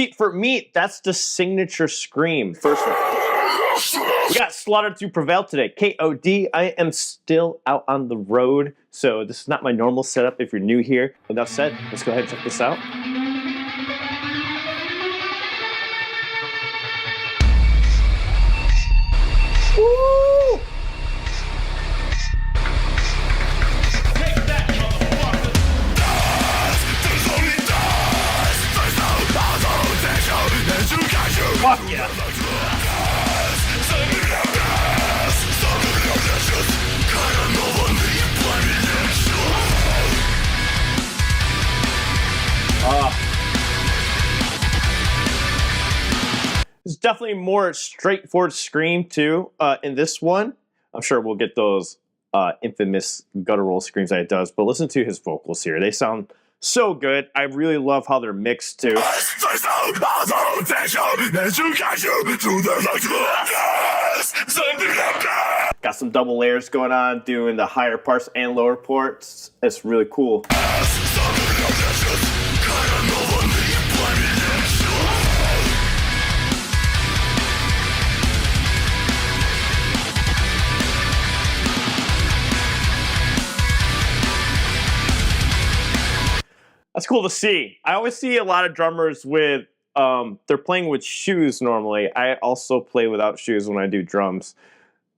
See, for me, that's the signature scream. First one. We got Slaughter to Prevail today. K.O.D. I am still out on the road, so this is not my normal setup if you're new here. With that said, let's go ahead and check this out. Woo! Fuck yeah! It's definitely more straightforward scream too in this one. I'm sure we'll get those infamous guttural screams that it does, but listen to his vocals here. They sound so good. I really love how they're mixed too. Got some double layers going on, doing the higher parts and lower parts. It's really cool. That's cool to see. I always see a lot of drummers with, they're playing with shoes normally. I also play without shoes when I do drums.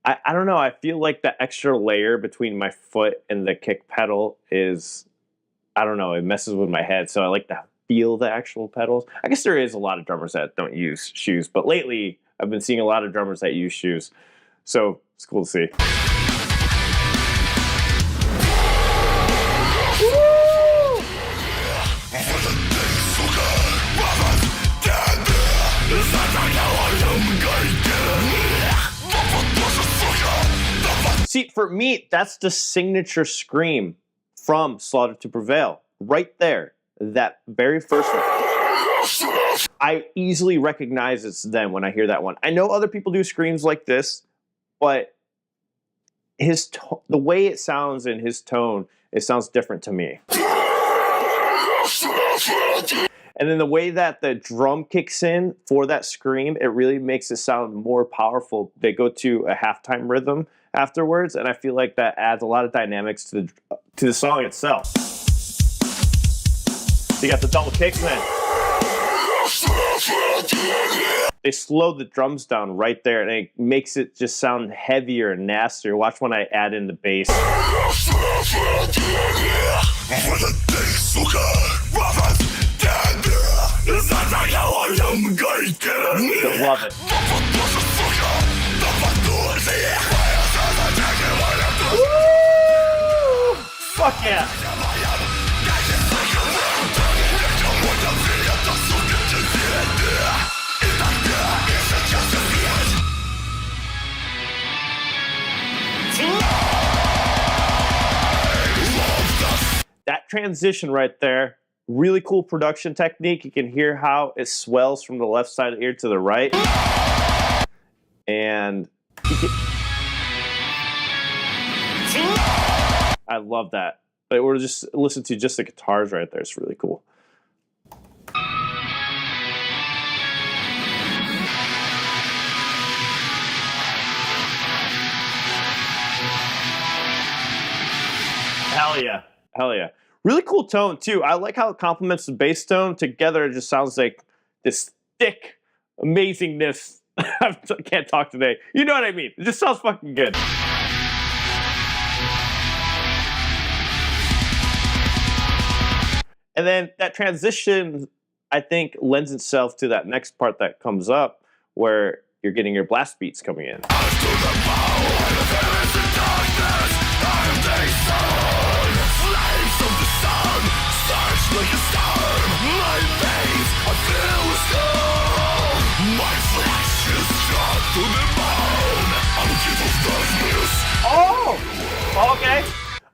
I don't know, I feel like the extra layer between my foot and the kick pedal is, I don't know, it messes with my head. So I like to feel the actual pedals. I guess there is a lot of drummers that don't use shoes, but lately I've been seeing a lot of drummers that use shoes. So it's cool to see. See, for me, that's the signature scream from Slaughter to Prevail. Right there, that very first one. I easily recognize it's them when I hear that one. I know other people do screams like this, but the way it sounds in his tone, it sounds different to me. And then the way that the drum kicks in for that scream, it really makes it sound more powerful. They go to a halftime rhythm afterwards, and I feel like that adds a lot of dynamics to the song itself. So you got the double kicks then. They slow the drums down right there, and it makes it just sound heavier and nastier. Watch when I add in the bass. I love it. Woo! Fuck yeah! That transition right there, really cool production technique. You can hear how it swells from the left side of the ear to the right. And I love that. But we're just listen to just the guitars right there. It's really cool. Hell yeah. Hell yeah. Really cool tone too. I like how it complements the bass tone. Together it just sounds like this thick amazingness. I can't talk today. You know what I mean. It just sounds fucking good. And then that transition, I think, lends itself to that next part that comes up where you're getting your blast beats coming in. Oh, okay.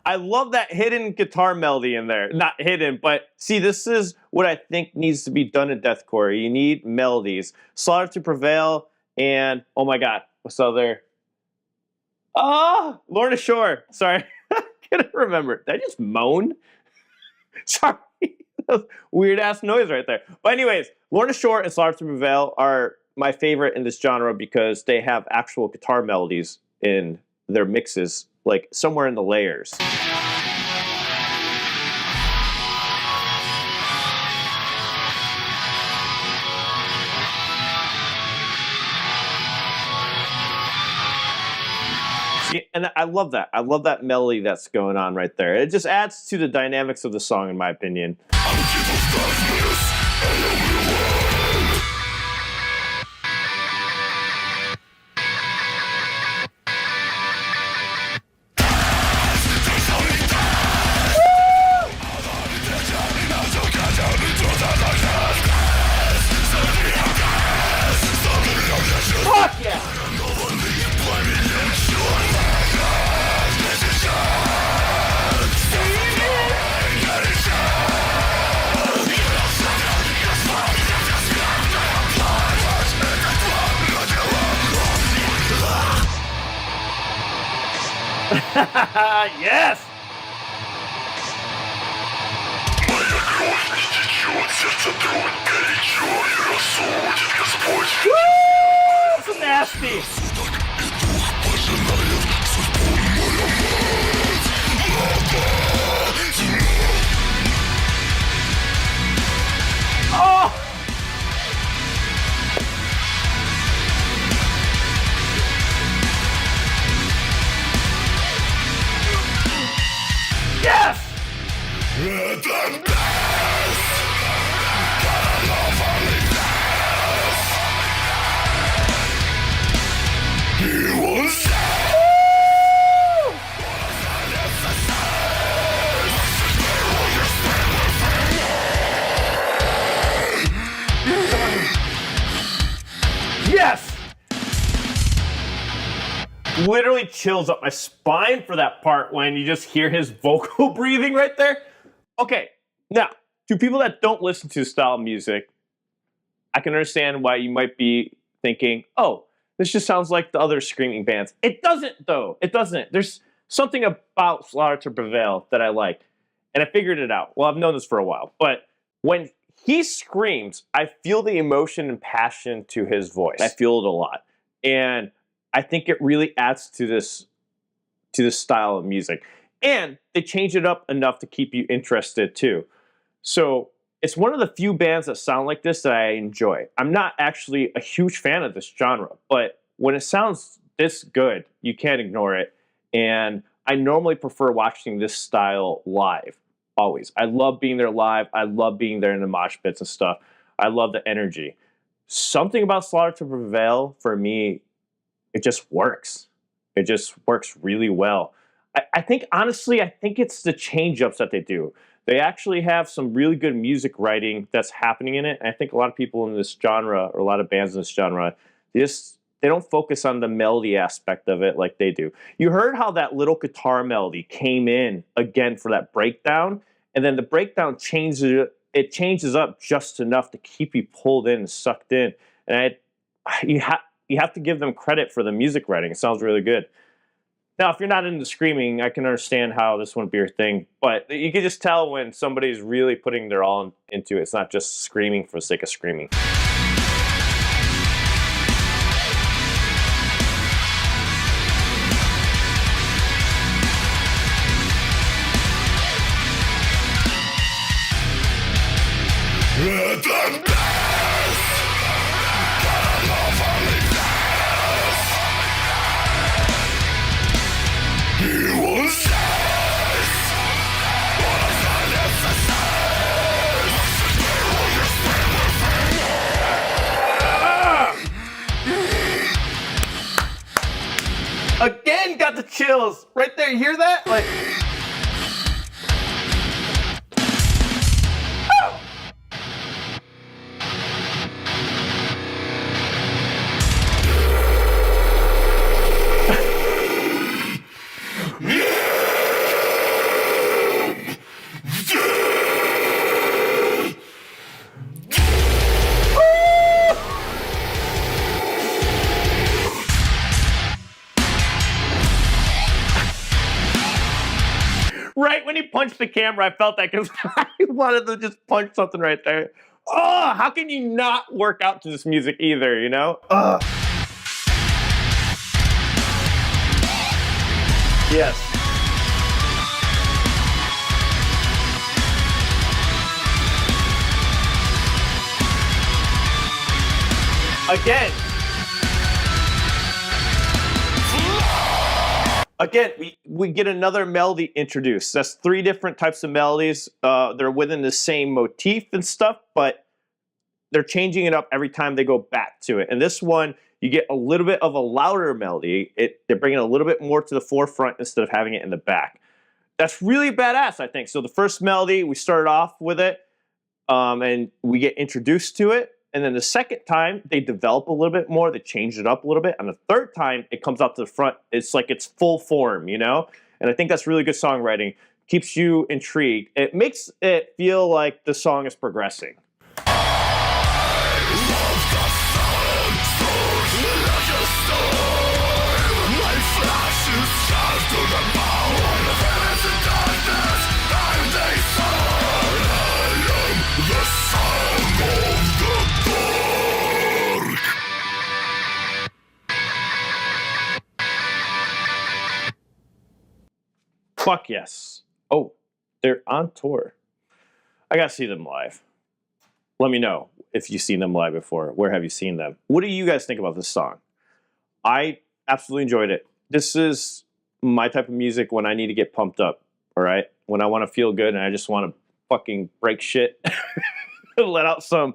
I love that hidden guitar melody in there. Not hidden, but see, this is what I think needs to be done in deathcore. You need melodies. Slaughter to Prevail and, oh my God, what's the other? Lorna Shore. Sorry, I can't remember. Did I just moan? Sorry. Weird ass noise right there. But anyways, Lorna Shore and Slaughter to Prevail are my favorite in this genre because they have actual guitar melodies in their mixes, like somewhere in the layers. And I love that. I love that melody that's going on right there. It just adds to the dynamics of the song, in my opinion. Fuck yeah! Yes! Woo! It's nasty! Oh! Yes! Yes! Literally chills up my spine for that part when you just hear his vocal breathing right there. Okay, now, to people that don't listen to style of music, I can understand why you might be thinking, oh, this just sounds like the other screaming bands. It doesn't, though. It doesn't. There's something about Slaughter to Prevail that I like, and I figured it out. Well, I've known this for a while, but when he screams, I feel the emotion and passion to his voice. I feel it a lot. And I think it really adds to this style of music. And they change it up enough to keep you interested too. So it's one of the few bands that sound like this that I enjoy. I'm not actually a huge fan of this genre, but when it sounds this good, you can't ignore it. And I normally prefer watching this style live, always. I love being there live. I love being there in the mosh pits and stuff. I love the energy. Something about Slaughter to Prevail, for me, it just works. It just works really well. I think, honestly, I think it's the change-ups that they do. They actually have some really good music writing that's happening in it. And I think a lot of people in this genre, or a lot of bands in this genre, they don't focus on the melody aspect of it like they do. You heard how that little guitar melody came in again for that breakdown, and then the breakdown changes up just enough to keep you pulled in and sucked in. And you have to give them credit for the music writing. It sounds really good. Now, if you're not into screaming, I can understand how this wouldn't be your thing, but you can just tell when somebody's really putting their all into it. It's not just screaming for the sake of screaming. Again, got the chills right there. You hear that? Like, oh. punched the camera. I felt that because I wanted to just punch something right there. Oh, how can you not work out to this music either, you know? Yes. Again, we get another melody introduced. That's 3 different types of melodies. They're within the same motif and stuff, but they're changing it up every time they go back to it. And this one, you get a little bit of a louder melody. They're bringing a little bit more to the forefront instead of having it in the back. That's really badass, I think. So the first melody, we started off with it, and we get introduced to it. And then the second time, they develop a little bit more. They change it up a little bit. And the third time, it comes out to the front. It's like it's full form, you know? And I think that's really good songwriting. Keeps you intrigued. It makes it feel like the song is progressing. Fuck yes. Oh, they're on tour. I gotta see them live. Let me know if you've seen them live before. Where have you seen them? What do you guys think about this song? I absolutely enjoyed it. This is my type of music when I need to get pumped up, all right? When I want to feel good and I just want to fucking break shit. let out some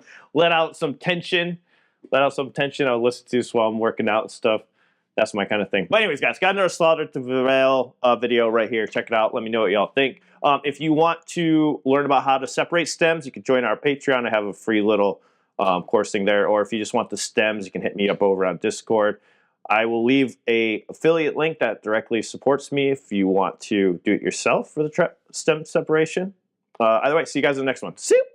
tension. Let out some tension. I'll listen to this while I'm working out and stuff. That's my kind of thing. But anyways, guys, got another Slaughter to Prevail video right here. Check it out. Let me know what y'all think. If you want to learn about how to separate stems, you can join our Patreon. I have a free little course thing there. Or if you just want the stems, you can hit me up over on Discord. I will leave a affiliate link that directly supports me if you want to do it yourself for the stem separation. Either way, see you guys in the next one. See you.